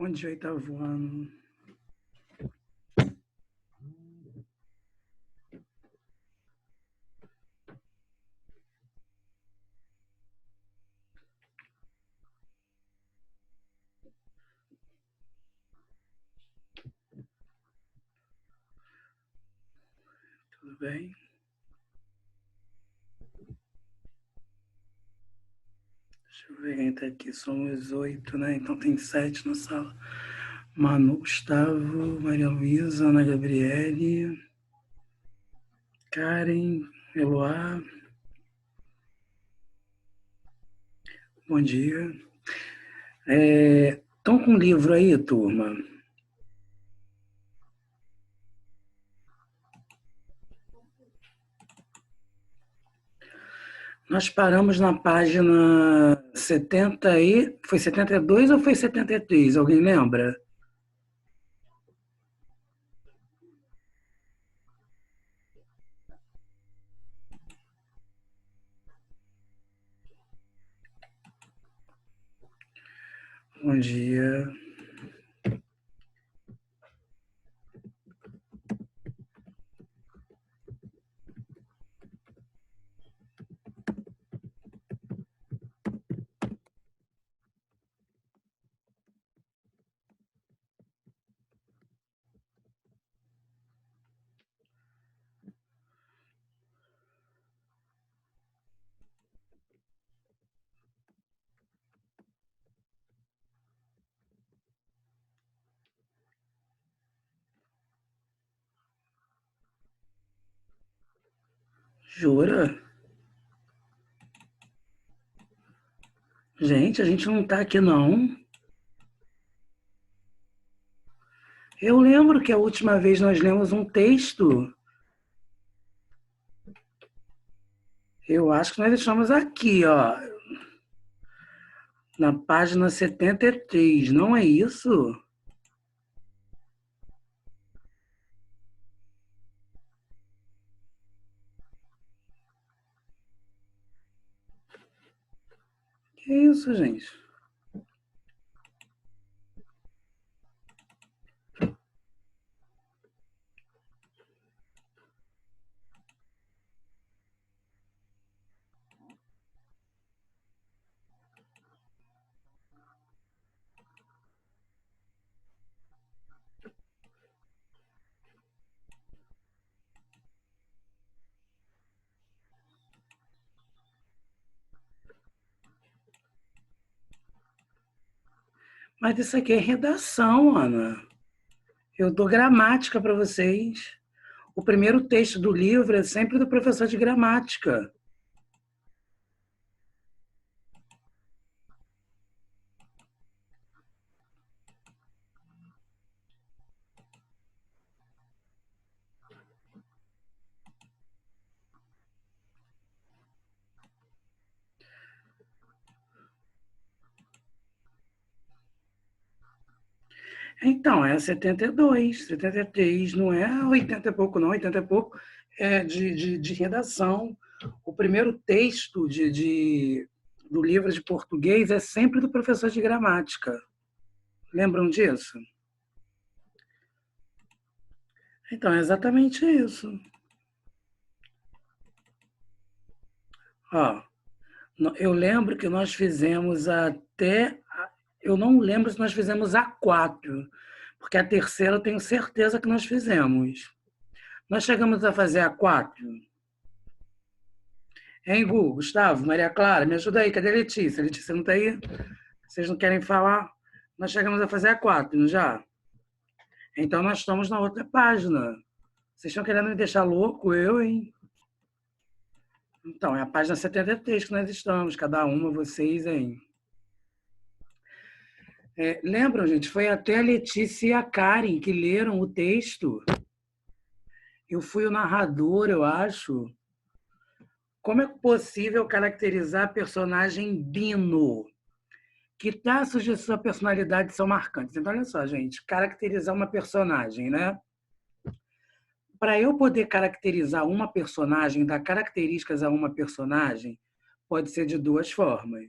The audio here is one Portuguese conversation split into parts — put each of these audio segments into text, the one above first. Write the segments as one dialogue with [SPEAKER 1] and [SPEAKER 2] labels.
[SPEAKER 1] monte de oitavo ano. Tudo bem? Deixa eu ver quem está aqui. Somos 8, né? Então tem 7 na sala. Manu, Gustavo, Maria Luísa, Ana Gabriele, Karen, Eloá. Bom dia. Estão com livro aí, turma? Nós paramos na página 70 e... Foi 72 ou foi 73? Alguém lembra? Bom dia. Jura? Gente, a gente não está aqui, não. Eu lembro que a última vez nós lemos um texto. Eu acho que nós estamos aqui, ó. Na página 73, não é isso? Que isso, gente? Mas isso aqui é redação, Ana. Eu dou gramática para vocês. O primeiro texto do livro é sempre do professor de gramática. Então, é 72, 73, não é 80 e pouco, não. 80 e pouco é de redação. O primeiro texto do livro de português é sempre do professor de gramática. Lembram disso? Então, é exatamente isso. Ó, eu lembro que nós fizemos até... Eu não lembro se nós fizemos a 4, porque a terceira eu tenho certeza que nós fizemos. Nós chegamos a fazer a 4. Hein, Gu, Gustavo, Maria Clara, me ajuda aí. Cadê a Letícia? Letícia não está aí? Vocês não querem falar? Nós chegamos a fazer a 4, não já? Então nós estamos na outra página. Vocês estão querendo me deixar louco, eu, hein? Então, é a página 73 que nós estamos, cada uma, vocês, hein? Lembram, gente? Foi até a Letícia e a Karen que leram o texto. Eu fui o narrador, eu acho. Como é possível caracterizar a personagem Bino? Que traços de sua personalidade são marcantes? Então, olha só, gente. Caracterizar uma personagem, né? Para eu poder caracterizar uma personagem, dar características a uma personagem, pode ser de duas formas.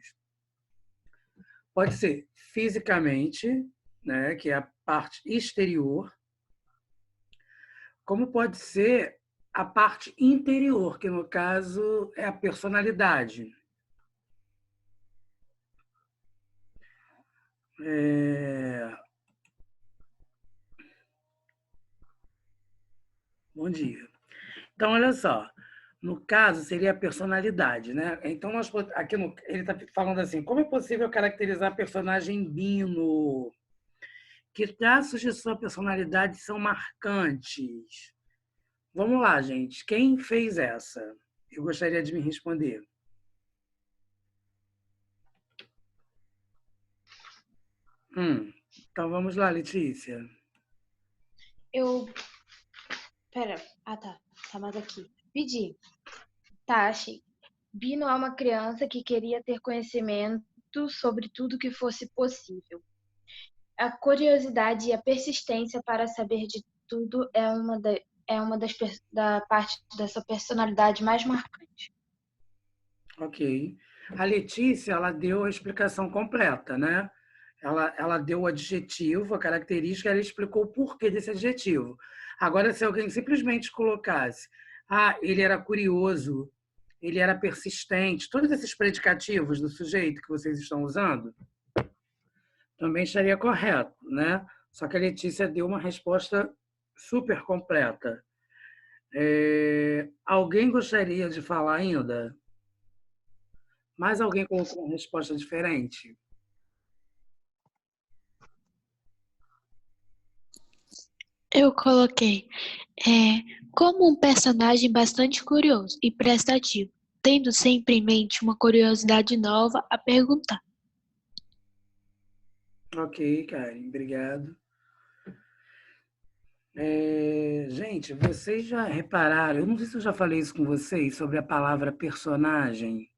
[SPEAKER 1] Pode ser fisicamente, né, que é a parte exterior, como pode ser a parte interior, que no caso é a personalidade. Bom dia. Então, olha só. No caso, seria a personalidade, né? Então, aqui ele está falando assim: como é possível caracterizar a personagem Bino? Que traços de sua personalidade são marcantes? Vamos lá, gente. Quem fez essa? Eu gostaria de me responder. Então, vamos lá, Letícia.
[SPEAKER 2] Pera. Ah, tá. Tá mais aqui. Pedi. Tá, achei. Bino é uma criança que queria ter conhecimento sobre tudo que fosse possível. A curiosidade e a persistência para saber de tudo é uma da parte da sua personalidade mais marcante.
[SPEAKER 1] Ok. A Letícia, ela deu a explicação completa, né? Ela deu o adjetivo, a característica, ela explicou o porquê desse adjetivo. Agora, se alguém simplesmente colocasse, ele era curioso, ele era persistente, todos esses predicativos do sujeito que vocês estão usando, também estaria correto, né? Só que a Letícia deu uma resposta super completa. Alguém gostaria de falar ainda? Mais alguém colocou uma resposta diferente?
[SPEAKER 3] Eu coloquei como um personagem bastante curioso e prestativo, tendo sempre em mente uma curiosidade nova a perguntar.
[SPEAKER 1] Ok, Karen, obrigado. Gente, vocês já repararam, eu não sei se eu já falei isso com vocês, sobre a palavra personagem,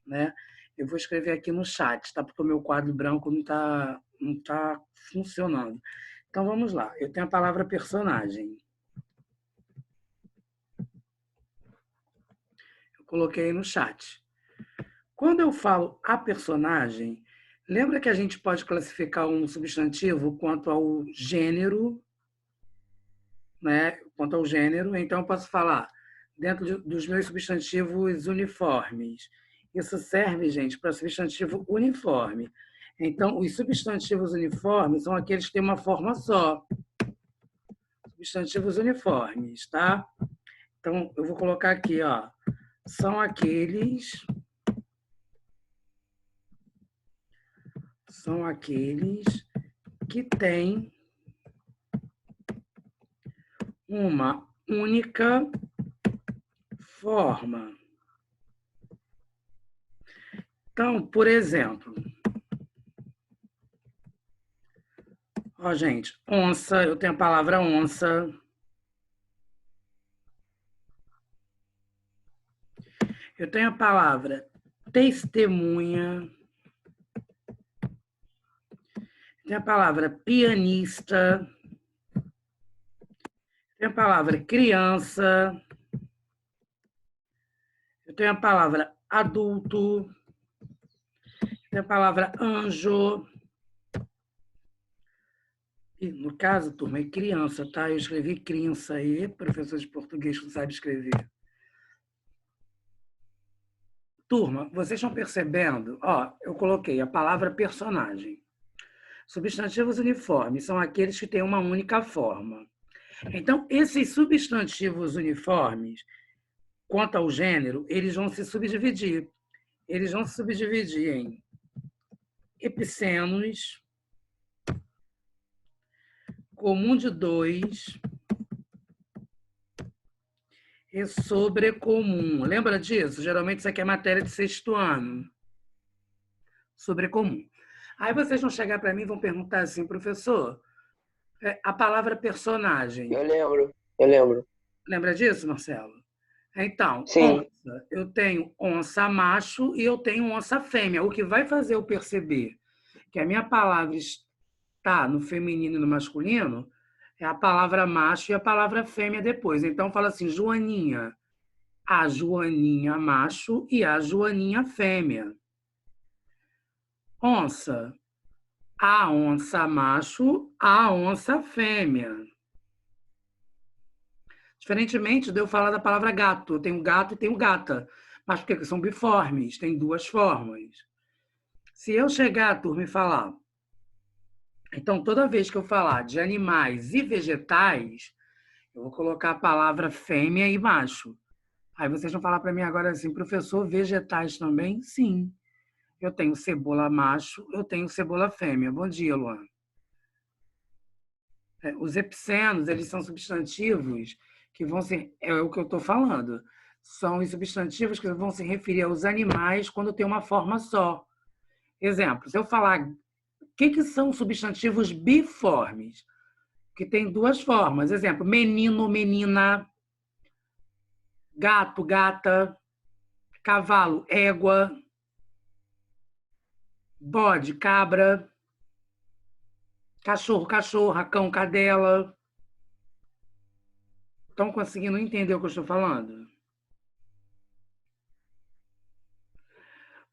[SPEAKER 1] né? Eu vou escrever aqui no chat, tá? Porque o meu quadro branco não tá funcionando. Então vamos lá, eu tenho a palavra personagem. Eu coloquei no chat. Quando eu falo a personagem, lembra que a gente pode classificar um substantivo quanto ao gênero, né? Quanto ao gênero, então eu posso falar dentro dos meus substantivos uniformes. Isso serve, gente, para substantivo uniforme. Então, os substantivos uniformes são aqueles que têm uma forma só. Substantivos uniformes, tá? Então, eu vou colocar aqui, ó. São aqueles que têm uma única forma. Então, por exemplo, ó, gente, onça, eu tenho a palavra onça. Eu tenho a palavra testemunha. Eu tenho a palavra pianista. Eu tenho a palavra criança. Eu tenho a palavra adulto. Eu tenho a palavra anjo. E, no caso, turma, é criança, tá? Eu escrevi criança aí, professor de português que não sabe escrever. Turma, vocês estão percebendo? Ó, eu coloquei a palavra personagem. Substantivos uniformes são aqueles que têm uma única forma. Então, esses substantivos uniformes, quanto ao gênero, eles vão se subdividir. Eles vão se subdividir em epicenos, comum de dois e sobrecomum. Lembra disso? Geralmente isso aqui é matéria de sexto ano. Sobrecomum. Aí vocês vão chegar para mim e vão perguntar assim, professor, a palavra personagem.
[SPEAKER 4] Eu lembro.
[SPEAKER 1] Lembra disso, Marcelo? Então,
[SPEAKER 4] Sim.
[SPEAKER 1] onça, eu tenho onça macho e eu tenho onça fêmea. O que vai fazer eu perceber que a minha palavra está no feminino e no masculino é a palavra macho e a palavra fêmea depois. Então, fala assim, Joaninha. A Joaninha macho e a Joaninha fêmea. Onça. A onça macho, a onça fêmea. Diferentemente de eu falar da palavra gato. Eu tenho gato e tenho gata. Mas por quê? São biformes, tem duas formas. Se eu chegar, turma, e falar... Então, toda vez que eu falar de animais e vegetais, eu vou colocar a palavra fêmea e macho. Aí vocês vão falar para mim agora assim, professor, vegetais também? Sim. Eu tenho cebola macho, eu tenho cebola fêmea. Bom dia, Luan. Os epicenos, eles são substantivos que vão ser... É o que eu estou falando. São os substantivos que vão se referir aos animais quando tem uma forma só. Exemplo, se eu falar... O que são substantivos biformes? Que tem duas formas. Exemplo, menino, menina, gato, gata, cavalo, égua, bode, cabra, cachorro, cachorra, cão, cadela. Estão conseguindo entender o que eu estou falando?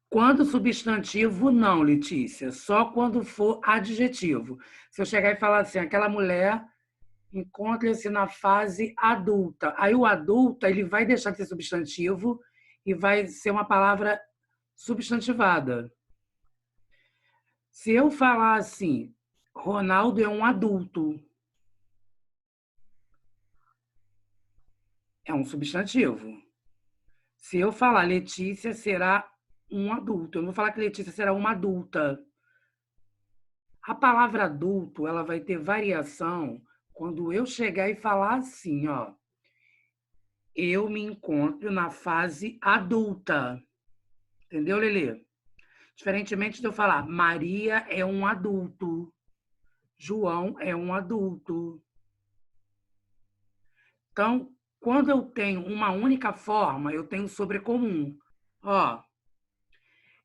[SPEAKER 1] Quando substantivo, não, Letícia. Só quando for adjetivo. Se eu chegar e falar assim, aquela mulher encontra-se na fase adulta. Aí o adulta ele vai deixar de ser substantivo e vai ser uma palavra substantivada. Se eu falar assim, Ronaldo é um adulto, é um substantivo. Se eu falar Letícia será um adulto, eu não vou falar que Letícia será uma adulta. A palavra adulto, ela vai ter variação quando eu chegar e falar assim, ó, eu me encontro na fase adulta. Entendeu, Lelê? Diferentemente de eu falar, Maria é um adulto, João é um adulto. Então, quando eu tenho uma única forma, eu tenho sobrecomum. Ó,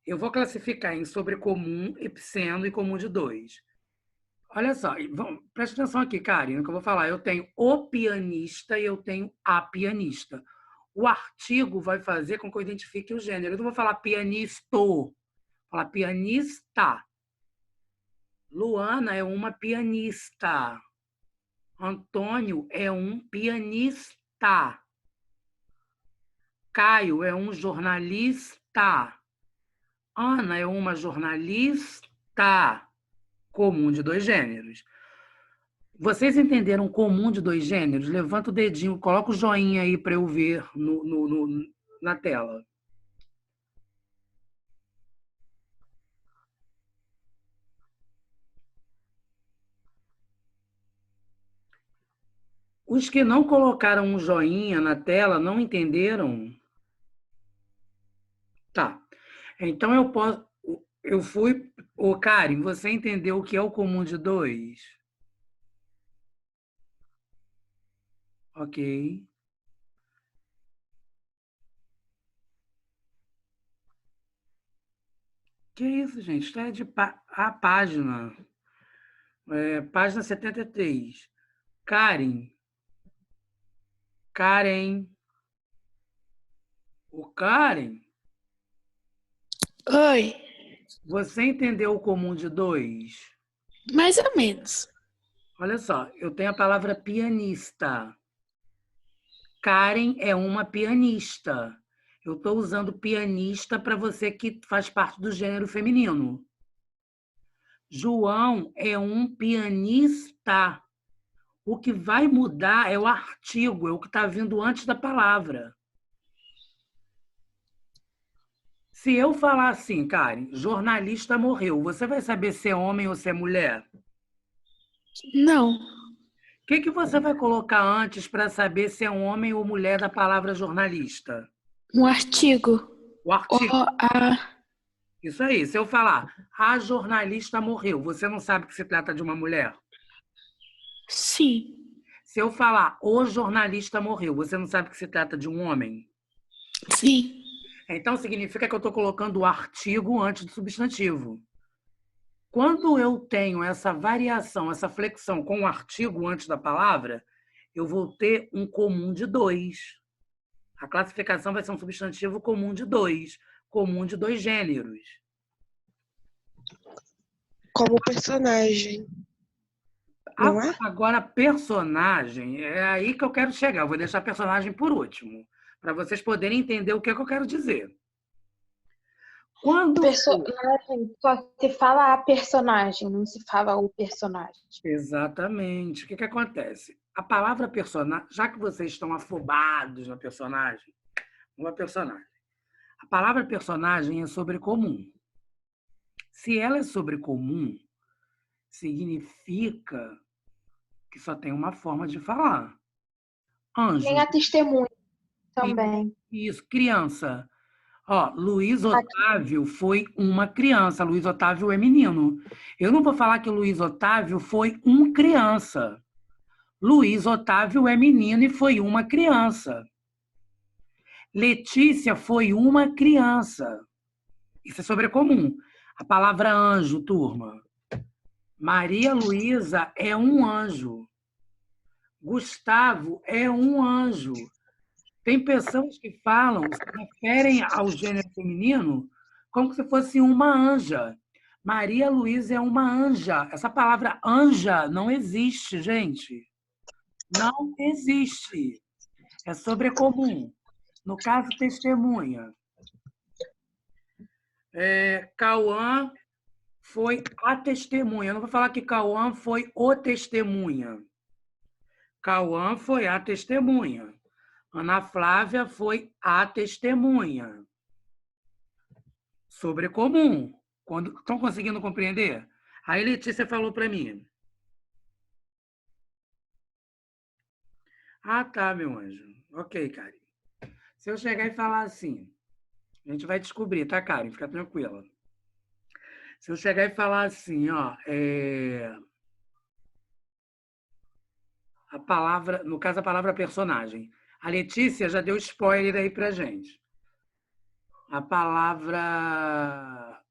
[SPEAKER 1] eu vou classificar em sobrecomum, epiceno e comum de dois. Olha só, preste atenção aqui, Karen, no que eu vou falar. Eu tenho o pianista e eu tenho a pianista. O artigo vai fazer com que eu identifique o gênero. Eu não vou falar pianisto, vou falar pianista. Luana é uma pianista. Antônio é um pianista. Caio é um jornalista. Ana é uma jornalista. Comum de dois gêneros. Vocês entenderam comum de dois gêneros? Levanta o dedinho, coloca o joinha aí para eu ver na tela. Os que não colocaram um joinha na tela não entenderam? Tá. Então eu posso. Eu fui. Ô, Karen, você entendeu o que é o comum de dois? Ok. Que isso, gente? Está de a página. Página 73. Karen. Karen. O Karen.
[SPEAKER 3] Oi,
[SPEAKER 1] Você entendeu o comum de dois?
[SPEAKER 3] mais ou menos.
[SPEAKER 1] Olha só, eu tenho a palavra pianista. Karen é uma pianista. Eu estou usando pianista para você que faz parte do gênero feminino. João é um pianista. O que vai mudar é o artigo, é o que está vindo antes da palavra. Se eu falar assim, Karen, jornalista morreu, você vai saber se é homem ou se é mulher?
[SPEAKER 3] Não,
[SPEAKER 1] O que você vai colocar antes para saber se é um homem ou mulher da palavra jornalista?
[SPEAKER 3] um artigo.
[SPEAKER 1] O artigo.
[SPEAKER 3] O-A.
[SPEAKER 1] Isso aí. Se eu falar, a jornalista morreu, você não sabe que se trata de uma mulher?
[SPEAKER 3] Sim,
[SPEAKER 1] Se eu falar, o jornalista morreu, você não sabe que se trata de um homem?
[SPEAKER 3] sim.
[SPEAKER 1] Então, significa que eu estou colocando o artigo antes do substantivo. Quando eu tenho essa variação, essa flexão com o artigo antes da palavra, eu vou ter um comum de dois. A classificação vai ser um substantivo comum de dois gêneros.
[SPEAKER 4] como personagem, não é?
[SPEAKER 1] Agora, personagem, é aí que eu quero chegar. Eu vou deixar personagem por último, para vocês poderem entender o que é que eu quero dizer. Quando
[SPEAKER 2] Personagem, só se fala a personagem, não se fala o personagem.
[SPEAKER 1] Exatamente. O que acontece? A palavra personagem, já que vocês estão afobados na personagem, uma personagem. A palavra personagem é sobrecomum. Se ela é sobrecomum, significa que só tem uma forma de falar. Anjo.
[SPEAKER 2] Nem a testemunha também.
[SPEAKER 1] Isso, criança. Ó, Luiz Otávio foi uma criança. Luiz Otávio é menino. Eu não vou falar que Luiz Otávio foi um criança. Luiz Otávio é menino e foi uma criança. Letícia foi uma criança. Isso é sobrecomum. A palavra anjo, turma. Maria Luísa é um anjo. Gustavo é um anjo. Tem pessoas que falam, se referem ao gênero feminino como se fosse uma anja. Maria Luísa é uma anja. Essa palavra anja não existe, gente. Não existe. É sobrecomum. No caso, testemunha. Cauã foi a testemunha. Eu não vou falar que Cauã foi o testemunha. Cauã foi a testemunha. Ana Flávia foi a testemunha. Sobrecomum. Estão conseguindo compreender? Aí Letícia falou para mim. Ah, tá, meu anjo. Ok, Karen. Se eu chegar e falar assim, a gente vai descobrir, tá, Karen? Fica tranquila. Se eu chegar e falar assim, ó, a palavra, no caso, a palavra personagem. A Letícia já deu spoiler aí pra gente. A palavra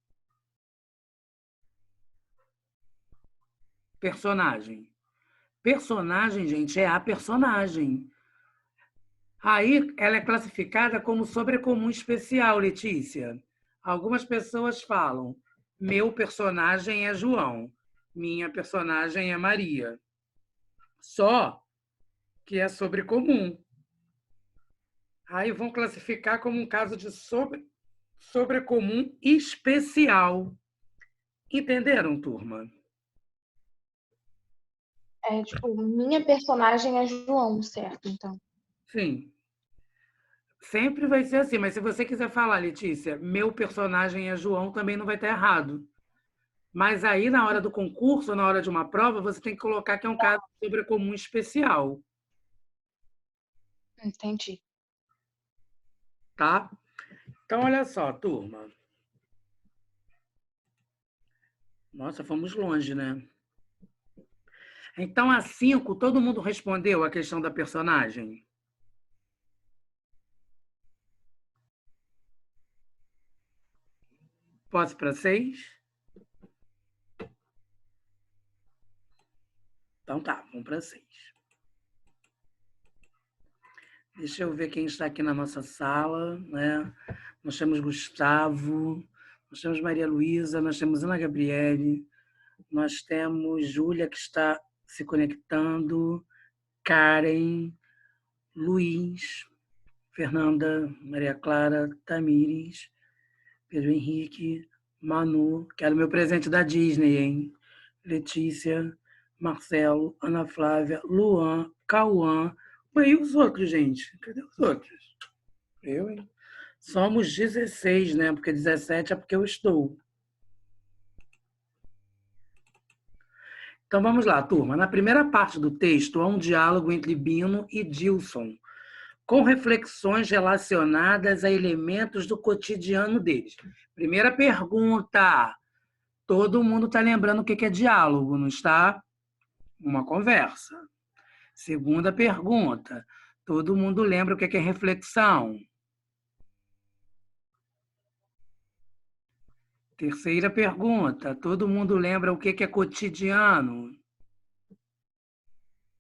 [SPEAKER 1] personagem. Personagem, gente, é a personagem. Aí ela é classificada como sobrecomum especial, Letícia. Algumas pessoas falam, meu personagem é João, minha personagem é Maria. Só que é sobrecomum. Aí vão classificar como um caso de sobrecomum especial. Entenderam, turma?
[SPEAKER 2] Tipo, minha personagem é João, certo? Então.
[SPEAKER 1] Sim. Sempre vai ser assim, mas se você quiser falar, Letícia, meu personagem é João, também não vai estar errado. Mas aí, na hora do concurso, na hora de uma prova, você tem que colocar que é um caso de sobrecomum especial.
[SPEAKER 2] Entendi.
[SPEAKER 1] Tá? Então, olha só, turma. Nossa, fomos longe, né? Então, a 5, todo mundo respondeu a questão da personagem? Posso para 6? Então tá, vamos para 6. Deixa eu ver quem está aqui na nossa sala, né? Nós temos Gustavo, nós temos Maria Luísa, nós temos Ana Gabriele, nós temos Júlia, que está se conectando, Karen, Luiz, Fernanda, Maria Clara, Tamires, Pedro Henrique, Manu, quero meu presente da Disney, hein? Letícia, Marcelo, Ana Flávia, Luan, Cauã. E os outros, gente? Cadê os outros? Eu, hein? Somos 16, né? Porque 17 é porque eu estou. Então vamos lá, turma. Na primeira parte do texto, há um diálogo entre Bino e Dilson, com reflexões relacionadas a elementos do cotidiano deles. Primeira pergunta. Todo mundo está lembrando o que é diálogo, não está? Uma conversa. Segunda pergunta. Todo mundo lembra o que é reflexão? Terceira pergunta. Todo mundo lembra o que é cotidiano?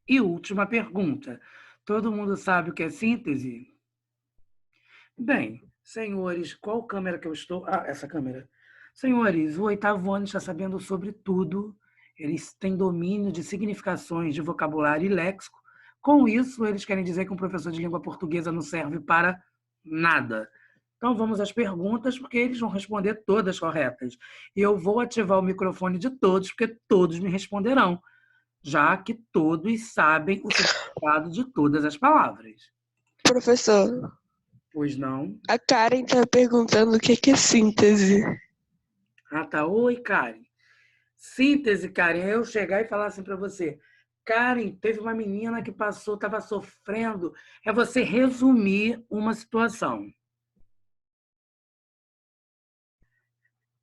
[SPEAKER 1] E última pergunta. Todo mundo sabe o que é síntese? Bem, senhores, qual câmera que eu estou? Ah, essa câmera. Senhores, o oitavo ano está sabendo sobre tudo. Eles têm domínio de significações de vocabulário e léxico. Com isso, eles querem dizer que um professor de língua portuguesa não serve para nada. Então, vamos às perguntas, porque eles vão responder todas corretas. E eu vou ativar o microfone de todos, porque todos me responderão, já que todos sabem o significado de todas as palavras.
[SPEAKER 4] Professor,
[SPEAKER 1] Pois não?
[SPEAKER 4] a Karen tá perguntando o que é síntese.
[SPEAKER 1] Ah, tá. Oi, Karen. Síntese, Karen, é eu chegar e falar assim para você: Karen, teve uma menina que passou, estava sofrendo. É você resumir uma situação.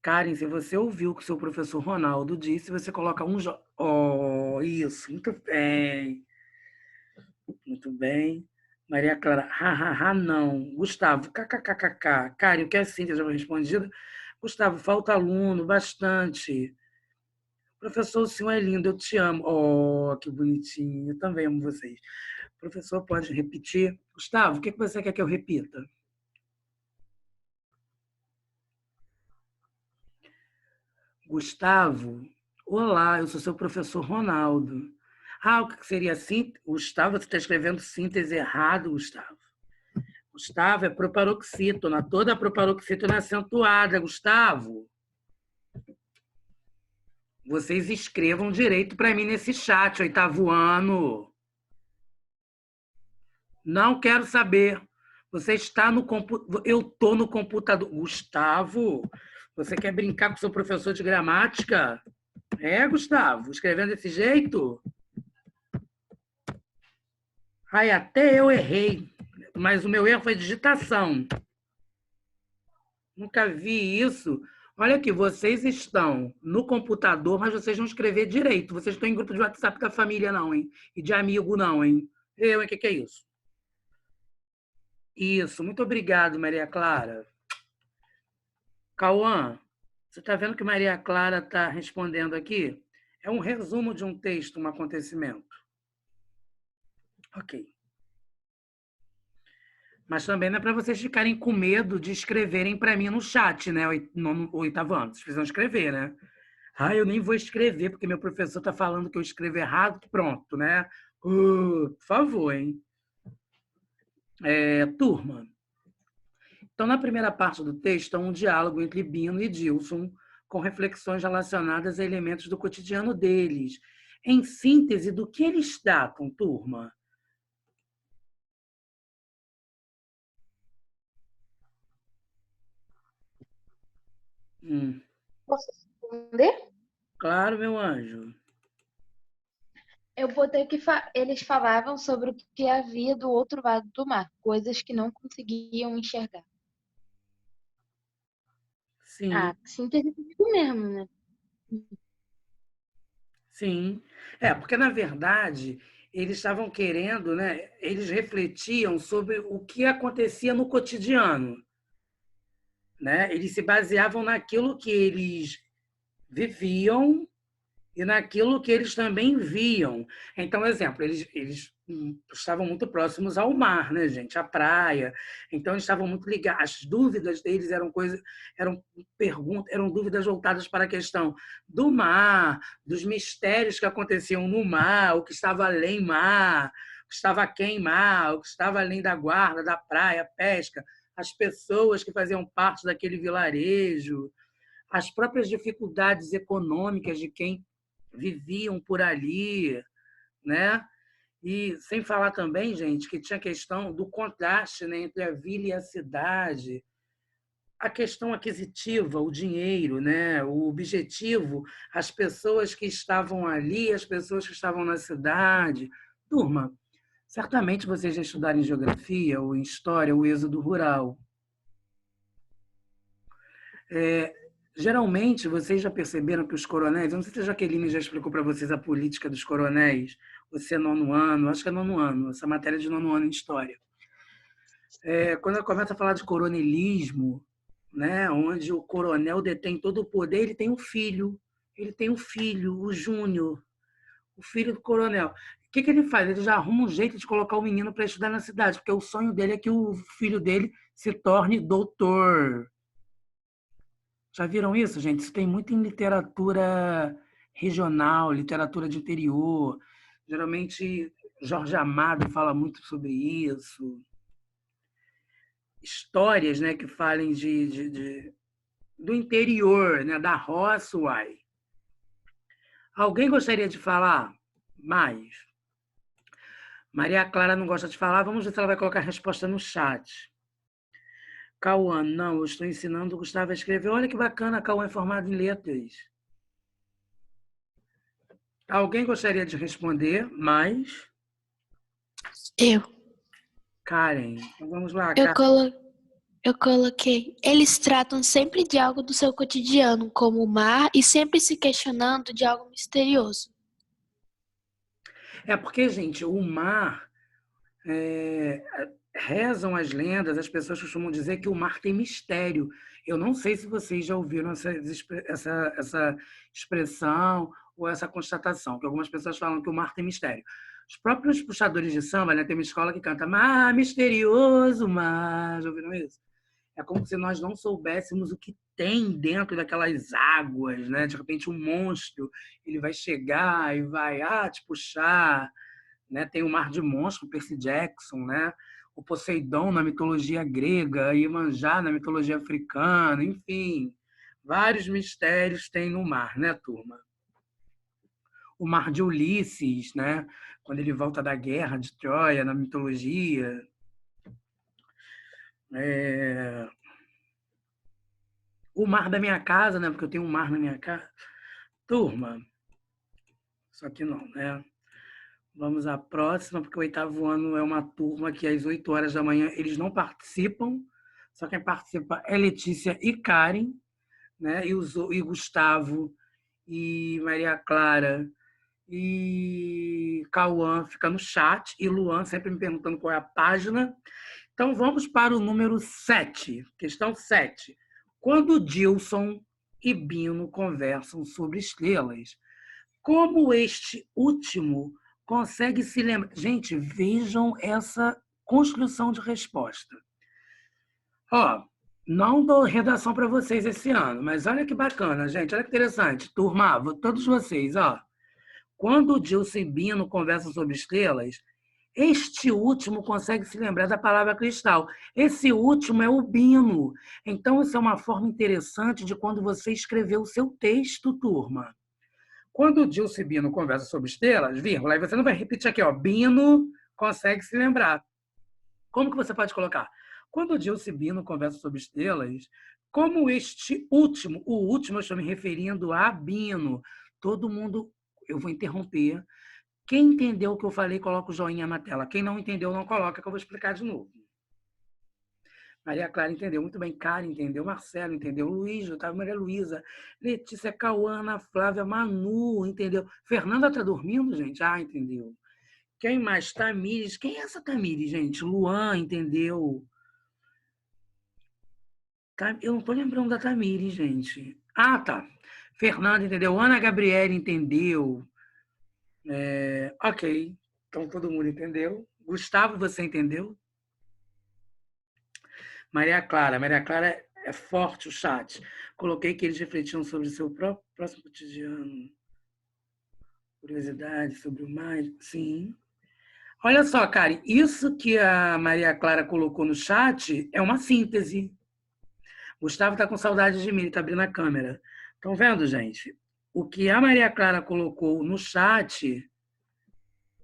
[SPEAKER 1] Karen, se você ouviu o que o seu professor Ronaldo disse, você coloca um... Oh, isso, muito bem. Muito bem. Maria Clara, ha, não. Gustavo, kkkk. Karen, o que é síntese? Já foi respondida. Gustavo, falta aluno, bastante. Professor, o senhor é lindo, eu te amo. Oh, que bonitinho, eu também amo vocês. Professor, pode repetir? Gustavo, o que você quer que eu repita? Gustavo, olá, eu sou seu professor Ronaldo. Ah, o que seria síntese? Gustavo, você está escrevendo síntese errado, Gustavo. Gustavo, é proparoxítona, toda proparoxítona é acentuada, Gustavo. Vocês escrevam direito para mim nesse chat, oitavo ano. Não quero saber. Você está no computador. Eu estou no computador. Gustavo, você quer brincar com seu professor de gramática? É, Gustavo, escrevendo desse jeito? Ai, até eu errei. Mas o meu erro foi digitação. Nunca vi isso. Olha aqui, vocês estão no computador, mas vocês não escrever direito. Vocês estão em grupo de WhatsApp da família, não, hein? E de amigo, não, hein? Eu, hein? O que é isso? Isso, muito obrigado, Maria Clara. Cauã, você está vendo que Maria Clara está respondendo aqui? É um resumo de um texto, um acontecimento. Ok. Mas também não é para vocês ficarem com medo de escreverem para mim no chat, né? Oitavo ano. Vocês precisam escrever, né? Ah, eu nem vou escrever, porque meu professor está falando que eu escrevo errado. Pronto, né? Por favor, hein? Turma. Então, na primeira parte do texto, há um diálogo entre Bino e Dilson, com reflexões relacionadas a elementos do cotidiano deles. Em síntese, do que eles tratam, turma?
[SPEAKER 2] Posso responder?
[SPEAKER 1] Claro, meu anjo.
[SPEAKER 2] Eu botei que eles falavam sobre o que havia do outro lado do mar, coisas que não conseguiam enxergar.
[SPEAKER 1] Sim.
[SPEAKER 2] Ah, síntese é isso mesmo, né?
[SPEAKER 1] Sim. Porque, na verdade, eles estavam querendo, né? Eles refletiam sobre o que acontecia no cotidiano. Né? Eles se baseavam naquilo que eles viviam e naquilo que eles também viam. Então, exemplo, eles estavam muito próximos ao mar, né, gente? À praia. Então, eles estavam muito ligados. As dúvidas deles eram perguntas, eram dúvidas voltadas para a questão do mar, dos mistérios que aconteciam no mar, o que estava além mar, o que estava aquém mar, o que estava além da guarda, da praia, pesca, as pessoas que faziam parte daquele vilarejo, as próprias dificuldades econômicas de quem viviam por ali, né? E sem falar também, gente, que tinha a questão do contraste, né, entre a vila e a cidade, a questão aquisitiva, o dinheiro, né, o objetivo, as pessoas que estavam ali, as pessoas que estavam na cidade. Turma, certamente vocês já estudaram em geografia ou em história o êxodo rural. Geralmente, vocês já perceberam que os coronéis, eu não sei se a Jaqueline já explicou para vocês a política dos coronéis, você é nono ano, acho que é nono ano, essa matéria de nono ano em história. Quando ela começa a falar de coronelismo, né, onde o coronel detém todo o poder, ele tem um filho, o Júnior, o filho do coronel. O que ele faz? Ele já arruma um jeito de colocar o menino para estudar na cidade, porque o sonho dele é que o filho dele se torne doutor. Já viram isso, gente? Isso tem muito em literatura regional, literatura de interior. Geralmente, Jorge Amado fala muito sobre isso. Histórias, né, que falem do interior, né, da roça, uai. Alguém gostaria de falar mais? Maria Clara não gosta de falar. Vamos ver se ela vai colocar a resposta no chat. Cauã, não, eu estou ensinando o Gustavo a escrever. Olha que bacana, Cauã é formado em letras. Alguém gostaria de responder mais?
[SPEAKER 3] Eu.
[SPEAKER 1] Karen, então vamos lá,
[SPEAKER 3] Eu,
[SPEAKER 1] Karen.
[SPEAKER 3] colo... eu coloquei. Eles tratam sempre de algo do seu cotidiano, como o mar, e sempre se questionando de algo misterioso.
[SPEAKER 1] É porque, gente, o mar, rezam as lendas, as pessoas costumam dizer que o mar tem mistério. Eu não sei se vocês já ouviram essa expressão ou essa constatação, que algumas pessoas falam que o mar tem mistério. Os próprios puxadores de samba, né, tem uma escola que canta Mar misterioso, mar. Já ouviram isso? É como se nós não soubéssemos o que tem dentro daquelas águas, né? De repente um monstro, ele vai chegar e vai te puxar, né? Tem o Mar de Monstro, Percy Jackson, né? O Poseidon na mitologia grega, Iemanjá na mitologia africana, enfim, vários mistérios tem no mar, né, turma? O Mar de Ulisses, né? Quando ele volta da guerra de Troia na mitologia. O mar da minha casa, né? Porque eu tenho um mar na minha casa. Turma, só que não, né? Vamos à próxima, porque o 8º ano é uma turma que às 8 horas da manhã eles não participam, só quem participa é Letícia e Karen, né? E Gustavo, e Maria Clara, e Cauã fica no chat, e Luan sempre me perguntando qual é a página. Então vamos para o número 7, questão 7. Quando Dilson e Bino conversam sobre estrelas, como este último consegue se lembrar? Gente, vejam essa construção de resposta. Ó, não dou redação para vocês esse ano, mas olha que bacana, gente, olha que interessante. Turma, todos vocês, ó. Quando o Dilson e Bino conversam sobre estrelas, este último consegue se lembrar da palavra cristal. Esse último é o Bino. Então, isso é uma forma interessante de quando você escreveu o seu texto, turma. Quando o Dilson e Bino conversam sobre estrelas, vírgula, aí você não vai repetir aqui, ó, Bino consegue se lembrar. Como que você pode colocar? Quando o Dilson e Bino conversam sobre estrelas, como este último, o último eu estou me referindo a Bino. Todo mundo, eu vou interromper. Quem entendeu o que eu falei, coloca o joinha na tela. Quem não entendeu, não coloca, que eu vou explicar de novo. Maria Clara entendeu muito bem, Karen entendeu, Marcelo entendeu, Luiz, Otávio, Maria Luísa, Letícia, Cauana, Flávia, Manu, entendeu? Fernanda está dormindo, gente? Entendeu. Quem mais? Tamires. Quem é essa Tamires, gente? Luan, entendeu? Eu não estou lembrando da Tamires, gente. Tá. Fernanda entendeu, Ana Gabriela entendeu. Ok, então todo mundo entendeu. Gustavo, você entendeu? Maria Clara é forte o chat. Coloquei que eles refletiam sobre o seu próximo cotidiano. Curiosidade sobre o mais. Sim. Olha só, Karen, isso que a Maria Clara colocou no chat é uma síntese. Gustavo está com saudade de mim, ele está abrindo a câmera. Estão vendo, gente? O que a Maria Clara colocou no chat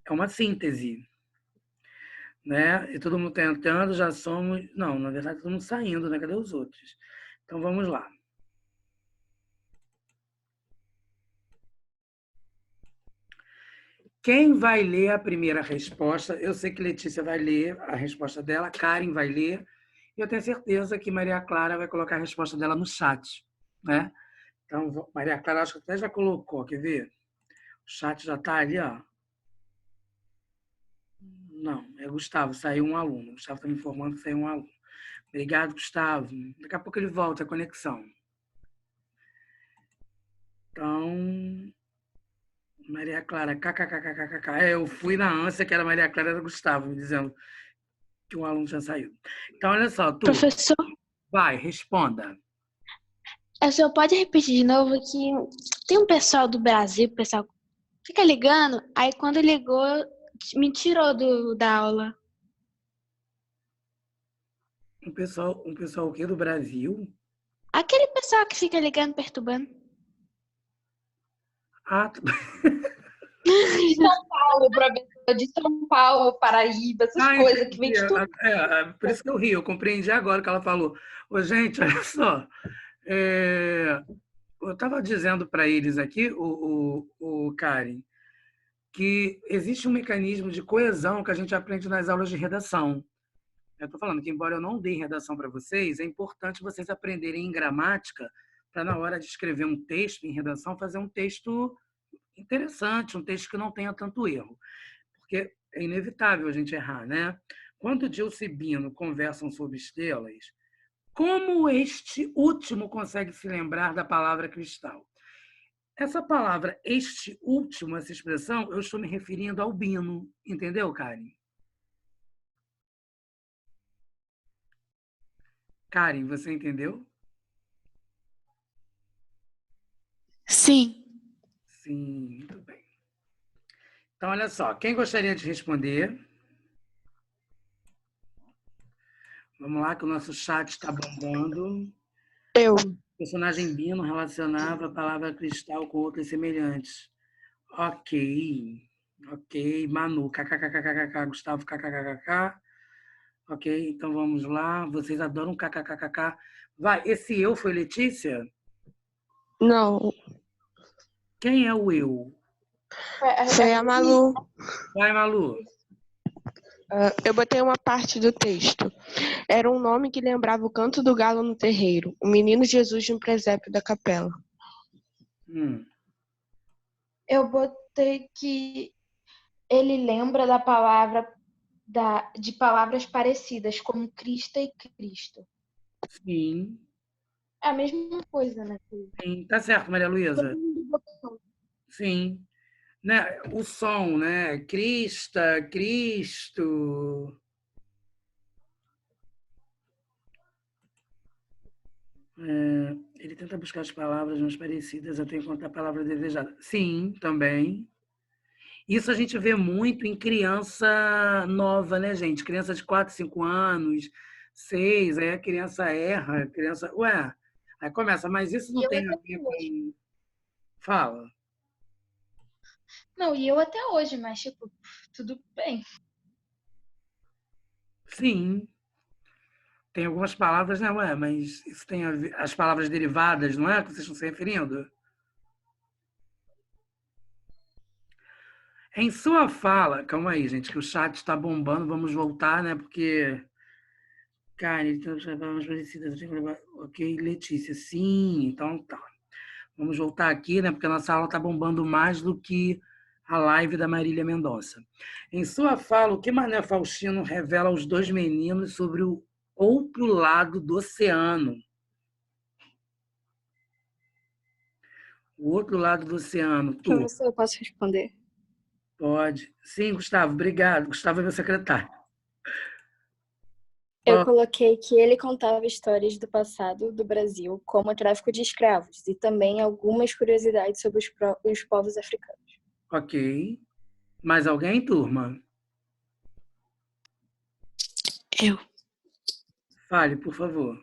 [SPEAKER 1] é uma síntese. Né? E todo mundo tentando, já somos... Não, na verdade, todo mundo saindo, né? Cadê os outros? Então, vamos lá. Quem vai ler a primeira resposta? Eu sei que Letícia vai ler a resposta dela, Karen vai ler, e eu tenho certeza que Maria Clara vai colocar a resposta dela no chat. Né? Então, Maria Clara, acho que até já colocou, quer ver? O chat já está ali, ó. Não, é Gustavo, saiu um aluno. Gustavo está me informando que saiu um aluno. Obrigado, Gustavo. Daqui a pouco ele volta a conexão. Então, Maria Clara, kkkkkk. Eu fui na ânsia que era Maria Clara, era Gustavo, me dizendo que um aluno tinha saído. Então, olha só, tu.
[SPEAKER 3] Professor,
[SPEAKER 1] Vai, responda.
[SPEAKER 3] O senhor pode repetir de novo que tem um pessoal do Brasil, o pessoal fica ligando, aí quando ligou, me tirou da aula.
[SPEAKER 1] Um pessoal o quê? Do Brasil?
[SPEAKER 3] Aquele pessoal que fica ligando, perturbando.
[SPEAKER 1] Ah,
[SPEAKER 2] Paulo, professor de São Paulo, Paraíba, essas coisas que vem
[SPEAKER 1] entendi.
[SPEAKER 2] de tudo.
[SPEAKER 1] Por isso que eu ri, eu compreendi agora o que ela falou. Ô, gente, olha só. Eu estava dizendo para eles aqui, o Karen, que existe um mecanismo de coesão que a gente aprende nas aulas de redação. Eu estou falando que, embora eu não dê redação para vocês, é importante vocês aprenderem em gramática para, na hora de escrever um texto em redação, fazer um texto interessante, um texto que não tenha tanto erro. Porque é inevitável a gente errar, né? Quando Dilce e Bino conversam sobre estrelas, como este último consegue se lembrar da palavra cristal? Essa palavra, este último, essa expressão, eu estou me referindo ao Bino. Entendeu, Karen? Karen, você entendeu?
[SPEAKER 3] Sim.
[SPEAKER 1] Sim, muito bem. Então, olha só, quem gostaria de responder? Vamos lá, que o nosso chat está bombando.
[SPEAKER 4] Eu.
[SPEAKER 1] O personagem Bino relacionava a palavra cristal com outras semelhantes. Ok. Manu, kkkkkk, Gustavo, kkkk. Ok, então vamos lá. Vocês adoram kkkk. Vai, esse eu foi Letícia?
[SPEAKER 4] Não,
[SPEAKER 1] Quem é o eu?
[SPEAKER 4] foi a Malu.
[SPEAKER 1] Vai, Malu.
[SPEAKER 4] Eu botei uma parte do texto. Era um nome que lembrava o canto do galo no terreiro, o menino Jesus no presépio da capela.
[SPEAKER 2] Eu botei que ele lembra da palavra de palavras parecidas, como Crista e Cristo.
[SPEAKER 1] Sim.
[SPEAKER 2] É a mesma coisa, né?
[SPEAKER 1] Sim. Tá certo, Maria Luísa. Sim. Né? O som, né? Crista, Cristo. Ele tenta buscar as palavras mais parecidas até encontrar a palavra desejada. Sim, também. Isso a gente vê muito em criança nova, né, gente? Criança de 4, 5 anos, 6, aí a criança erra, a criança. Ué, aí começa, mas isso não tem a ver com. Fala.
[SPEAKER 2] Não, e eu até hoje, mas, tipo, tudo bem.
[SPEAKER 1] Sim. Tem algumas palavras, né? Ué, mas isso tem a ver. As palavras derivadas, não é? Que vocês estão se referindo? Em sua fala, calma aí, gente, que o chat está bombando, vamos voltar, né? Porque, cara, ele tem as palavras parecidas. Ok, Letícia, sim, então tá. Vamos voltar aqui, né? Porque a nossa aula está bombando mais do que a live da Marília Mendonça. Em sua fala, o que Mané Faustino revela aos dois meninos sobre o outro lado do oceano? O outro lado do oceano, tu.
[SPEAKER 5] Professor, eu posso responder?
[SPEAKER 1] Pode. Sim, Gustavo, obrigado. Gustavo é meu secretário.
[SPEAKER 5] Eu coloquei que ele contava histórias do passado do Brasil, como o tráfico de escravos, e também algumas curiosidades sobre os povos africanos.
[SPEAKER 1] Ok. Mais alguém, turma?
[SPEAKER 3] Eu.
[SPEAKER 1] Fale, por favor.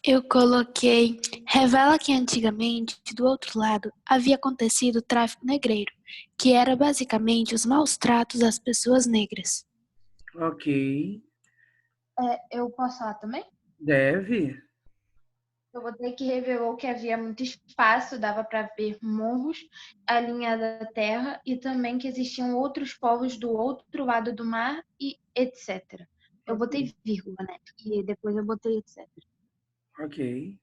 [SPEAKER 3] Eu coloquei, revela que antigamente, do outro lado, havia acontecido o tráfico negreiro, que era basicamente os maus tratos às pessoas negras.
[SPEAKER 1] Ok.
[SPEAKER 2] Eu posso falar também?
[SPEAKER 1] Deve.
[SPEAKER 2] Eu botei que revelou que havia muito espaço, dava para ver morros, a linha da terra e também que existiam outros povos do outro lado do mar e etc. Eu botei vírgula, né? E depois eu botei etc.
[SPEAKER 1] Ok.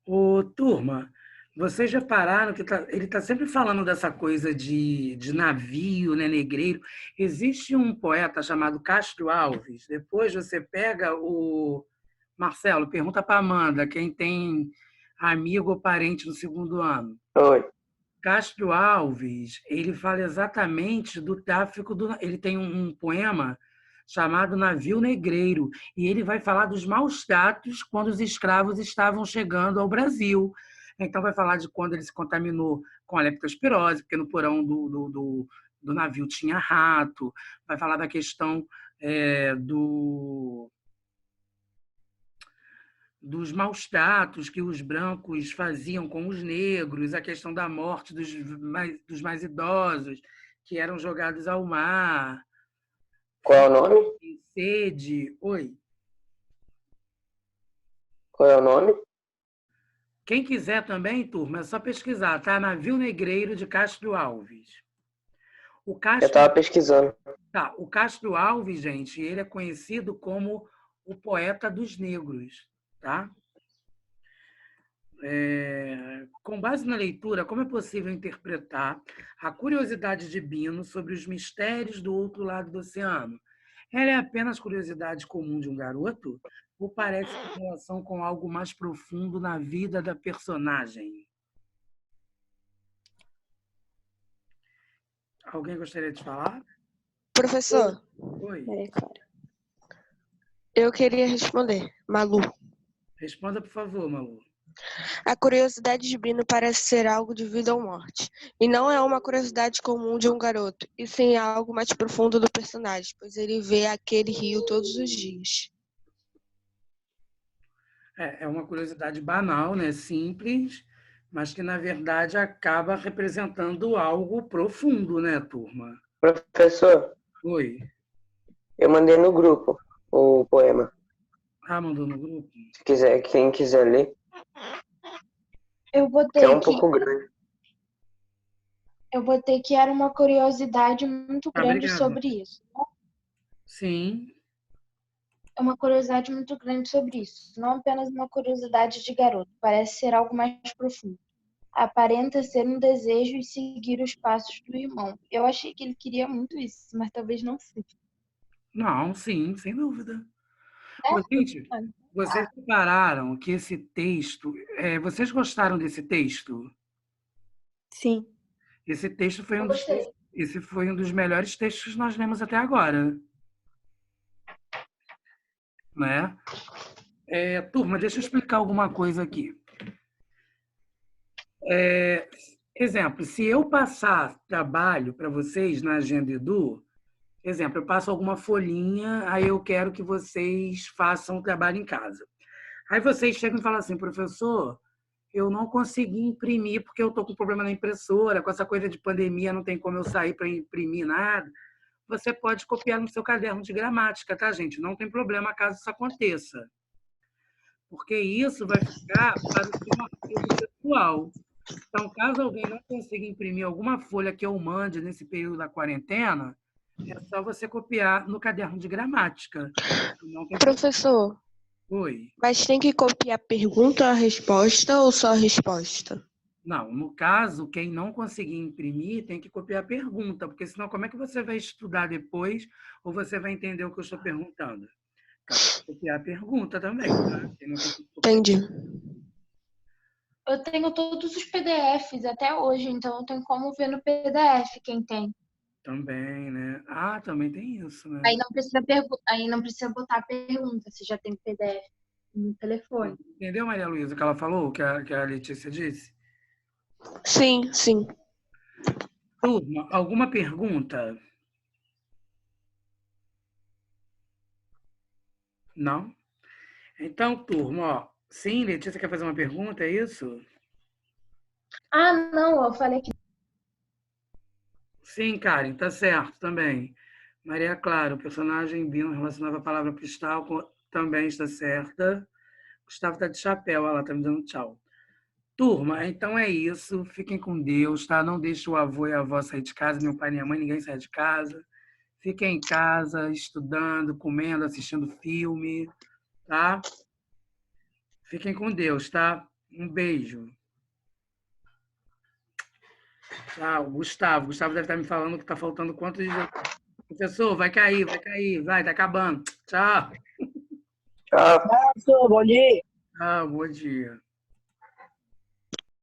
[SPEAKER 1] Ô, turma, vocês já pararam que ele está sempre falando dessa coisa de navio, né, negreiro. Existe um poeta chamado Castro Alves. Depois você pega o... Marcelo, pergunta para Amanda, quem tem amigo ou parente no segundo ano.
[SPEAKER 4] Oi.
[SPEAKER 1] Castro Alves, ele fala exatamente do tráfico do... Ele tem um poema chamado Navio Negreiro. E ele vai falar dos maus tratos quando os escravos estavam chegando ao Brasil. Então, vai falar de quando ele se contaminou com a leptospirose, porque no porão do navio tinha rato. Vai falar da questão dos maus tratos que os brancos faziam com os negros, a questão da morte dos mais idosos, que eram jogados ao mar.
[SPEAKER 6] Qual é o nome?
[SPEAKER 1] Sede. Oi.
[SPEAKER 6] Qual é o nome?
[SPEAKER 1] Quem quiser também, turma, é só pesquisar, tá? Navio Negreiro de Castro Alves.
[SPEAKER 6] Eu estava pesquisando.
[SPEAKER 1] Tá, o Castro Alves, gente, ele é conhecido como o poeta dos negros, tá? Com base na leitura, como é possível interpretar a curiosidade de Bino sobre os mistérios do outro lado do oceano? Ela é apenas curiosidade comum de um garoto ou parece ter relação com algo mais profundo na vida da personagem? Alguém gostaria de falar?
[SPEAKER 4] Professor,
[SPEAKER 1] Oi.
[SPEAKER 5] Maria Clara.
[SPEAKER 4] eu queria responder. Malu.
[SPEAKER 1] Responda, por favor, Malu.
[SPEAKER 4] A curiosidade de Bino parece ser algo de vida ou morte. E não é uma curiosidade comum de um garoto, e sim algo mais profundo do personagem, pois ele vê aquele rio todos os dias.
[SPEAKER 1] É uma curiosidade banal, né? Simples, mas que, na verdade, acaba representando algo profundo, né, turma?
[SPEAKER 6] Professor,
[SPEAKER 1] Oi.
[SPEAKER 6] eu mandei no grupo o poema.
[SPEAKER 1] Ah, mandou no grupo?
[SPEAKER 6] Se quiser, quem quiser ler,
[SPEAKER 2] Eu
[SPEAKER 6] que
[SPEAKER 2] botei
[SPEAKER 6] é um
[SPEAKER 2] que,
[SPEAKER 6] pouco grande.
[SPEAKER 2] eu botei que era uma curiosidade muito grande
[SPEAKER 1] Obrigado.
[SPEAKER 2] sobre isso.
[SPEAKER 1] Sim.
[SPEAKER 2] É uma curiosidade muito grande sobre isso. Não apenas uma curiosidade de garoto. Parece ser algo mais profundo. Aparenta ser um desejo e seguir os passos do irmão. Eu achei que ele queria muito isso, mas talvez não seja.
[SPEAKER 1] Não, sim, sem dúvida.
[SPEAKER 2] É?
[SPEAKER 1] Ô, gente, vocês repararam que esse texto... vocês gostaram desse texto?
[SPEAKER 5] Sim.
[SPEAKER 1] Esse texto foi
[SPEAKER 2] Eu gostei.
[SPEAKER 1] esse foi um dos melhores textos que nós lemos até agora. Né? Turma, deixa eu explicar alguma coisa aqui. Exemplo, se eu passar trabalho para vocês na Agenda Edu, exemplo, eu passo alguma folhinha, aí eu quero que vocês façam o trabalho em casa. Aí vocês chegam e falam assim, professor, eu não consegui imprimir porque eu estou com problema na impressora, com essa coisa de pandemia, não tem como eu sair para imprimir nada. Você pode copiar no seu caderno de gramática, tá, gente? Não tem problema caso isso aconteça. Porque isso vai ficar para o seu arquivo pessoal. Então, caso alguém não consiga imprimir alguma folha que eu mande nesse período da quarentena, é só você copiar no caderno de gramática. Não tem
[SPEAKER 4] Professor,
[SPEAKER 1] Oi.
[SPEAKER 4] mas tem que copiar a pergunta, a resposta ou só a resposta?
[SPEAKER 1] Não, no caso, quem não conseguir imprimir tem que copiar a pergunta, porque senão como é que você vai estudar depois ou você vai entender o que eu estou perguntando? Então, tem que copiar a pergunta também, tá?
[SPEAKER 4] Entendi.
[SPEAKER 2] Eu tenho todos os PDFs até hoje, então eu tenho como ver no PDF quem tem.
[SPEAKER 1] Também, né? Ah, também tem isso, né?
[SPEAKER 2] Aí não precisa botar a pergunta, se já tem PDF no telefone.
[SPEAKER 1] Entendeu, Maria Luísa, o que ela falou, que a Letícia disse?
[SPEAKER 4] Sim, sim.
[SPEAKER 1] Turma, alguma pergunta? Não? Então, turma, ó. Sim, Letícia quer fazer uma pergunta, é isso?
[SPEAKER 2] Ah, não, eu falei que...
[SPEAKER 1] Sim, Karen, tá certo também. Maria Clara, o personagem Bino relacionava a palavra cristal, também está certa. Gustavo está de chapéu, ela está me dando tchau. Turma, então é isso. Fiquem com Deus, tá? Não deixe o avô e a avó sair de casa, meu pai e minha mãe, ninguém sai de casa. Fiquem em casa, estudando, comendo, assistindo filme, tá? Fiquem com Deus, tá? Um beijo. Tchau. Gustavo deve estar me falando que está faltando quantos dias. Professor, vai cair, vai, tá acabando. Tchau.
[SPEAKER 6] Tchau.
[SPEAKER 7] Professor, bom dia.
[SPEAKER 1] Ah, bom dia.